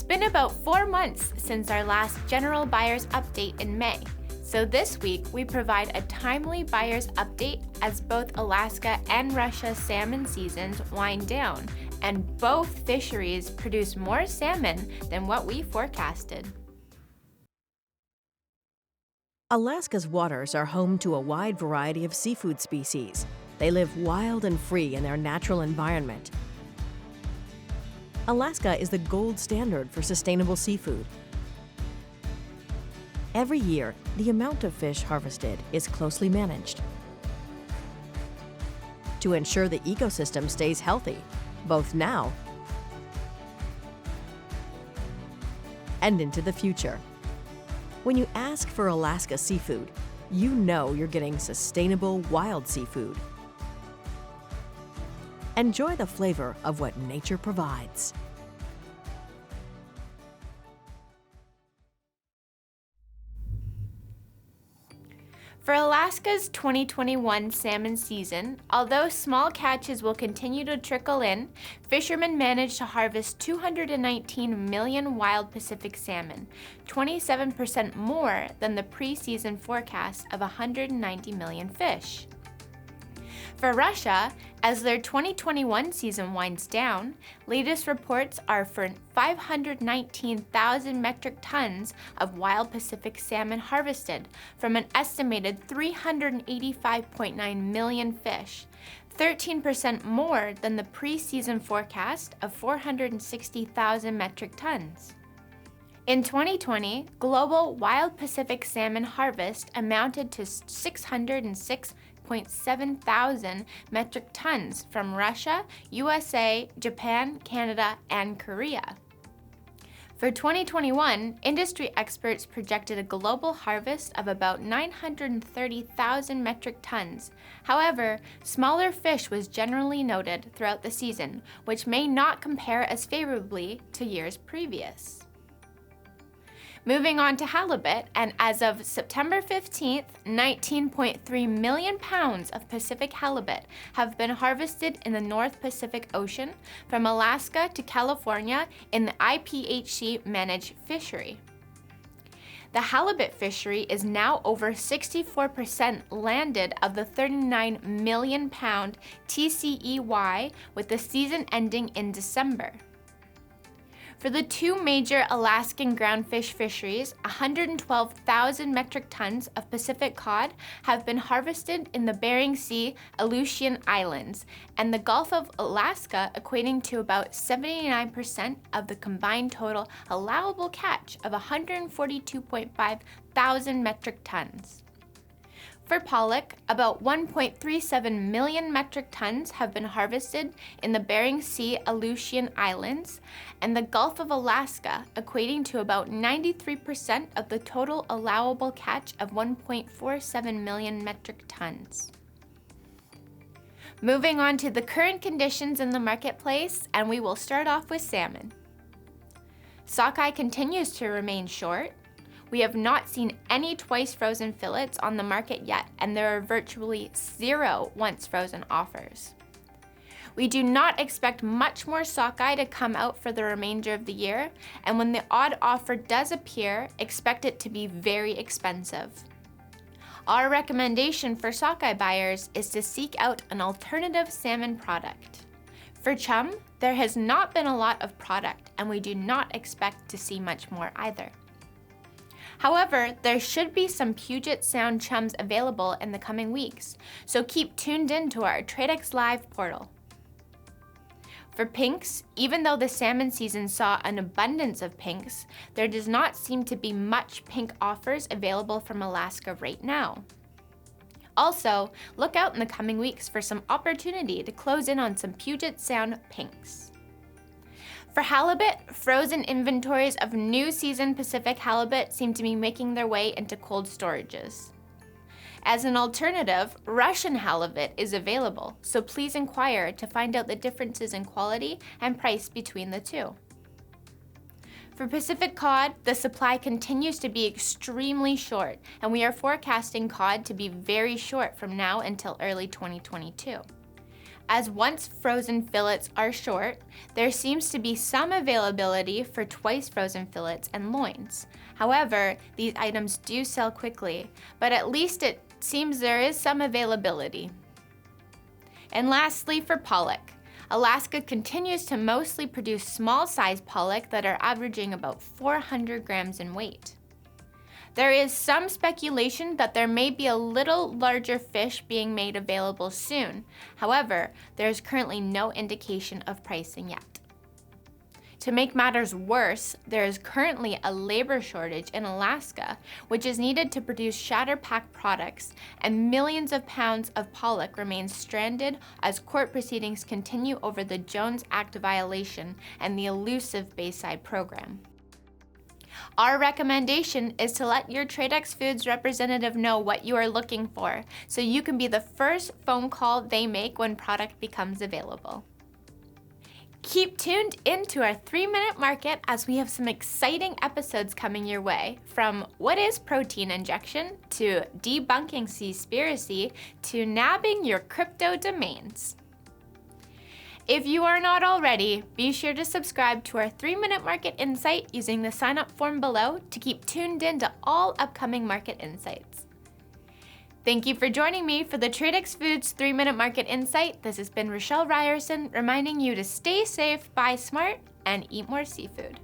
been about 4 months since our last general buyer's update in May, so this week we provide a timely buyer's update as both Alaska and Russia salmon seasons wind down, and both fisheries produce more salmon than what we forecasted. Alaska's waters are home to a wide variety of seafood species. They live wild and free in their natural environment. Alaska is the gold standard for sustainable seafood. Every year, the amount of fish harvested is closely managed to ensure the ecosystem stays healthy, both now and into the future. When you ask for Alaska seafood, you know you're getting sustainable wild seafood. Enjoy the flavor of what nature provides. For Alaska's 2021 salmon season, although small catches will continue to trickle in, fishermen managed to harvest 219 million wild Pacific salmon, 27% more than the pre-season forecast of 190 million fish. For Russia, as their 2021 season winds down, latest reports are for 519,000 metric tons of wild Pacific salmon harvested from an estimated 385.9 million fish, 13% more than the pre-season forecast of 460,000 metric tons. In 2020, global wild Pacific salmon harvest amounted to 606.7 thousand metric tons from Russia, USA, Japan, Canada, and Korea. For 2021, industry experts projected a global harvest of about 930,000 metric tons. However, smaller fish was generally noted throughout the season, which may not compare as favorably to years previous. Moving on to halibut, and as of September 15th, 19.3 million pounds of Pacific halibut have been harvested in the North Pacific Ocean from Alaska to California in the IPHC-managed fishery. The halibut fishery is now over 64% landed of the 39 million pound TCEY, with the season ending in December. For the two major Alaskan groundfish fisheries, 112,000 metric tons of Pacific cod have been harvested in the Bering Sea Aleutian Islands and the Gulf of Alaska, equating to about 79% of the combined total allowable catch of 142.5 thousand metric tons. For Pollock, about 1.37 million metric tons have been harvested in the Bering Sea Aleutian Islands and the Gulf of Alaska, equating to about 93% of the total allowable catch of 1.47 million metric tons. Moving on to the current conditions in the marketplace, and we will start off with salmon. Sockeye continues to remain short. We have not seen any twice frozen fillets on the market yet, and there are virtually zero once frozen offers. We do not expect much more sockeye to come out for the remainder of the year, and when the odd offer does appear, expect it to be very expensive. Our recommendation for sockeye buyers is to seek out an alternative salmon product. For chum, there has not been a lot of product, and we do not expect to see much more either. However, there should be some Puget Sound chums available in the coming weeks, so keep tuned in to our Tradex Live portal. For pinks, even though the salmon season saw an abundance of pinks, there does not seem to be much pink offers available from Alaska right now. Also, look out in the coming weeks for some opportunity to close in on some Puget Sound pinks. For halibut, frozen inventories of new season Pacific halibut seem to be making their way into cold storages. As an alternative, Russian halibut is available, so please inquire to find out the differences in quality and price between the two. For Pacific cod, the supply continues to be extremely short, and we are forecasting cod to be very short from now until early 2022. As once frozen fillets are short, there seems to be some availability for twice frozen fillets and loins. However, these items do sell quickly, but at least it seems there is some availability. And lastly, for pollock. Alaska continues to mostly produce small-sized pollock that are averaging about 400 grams in weight. There is some speculation that there may be a little larger fish being made available soon. However, there is currently no indication of pricing yet. To make matters worse, there is currently a labor shortage in Alaska, which is needed to produce shatter-pack products, and millions of pounds of pollock remain stranded as court proceedings continue over the Jones Act violation and the elusive Bayside program. Our recommendation is to let your Tradex Foods representative know what you are looking for, so you can be the first phone call they make when product becomes available. Keep tuned into our 3-minute market as we have some exciting episodes coming your way, from what is protein injection, to debunking Seaspiracy, to nabbing your crypto domains. If you are not already, be sure to subscribe to our 3-minute market insight using the sign-up form below to keep tuned in to all upcoming market insights. Thank you for joining me for the Tradex Foods 3-minute market insight. This has been Rochelle Ryerson reminding you to stay safe, buy smart, and eat more seafood.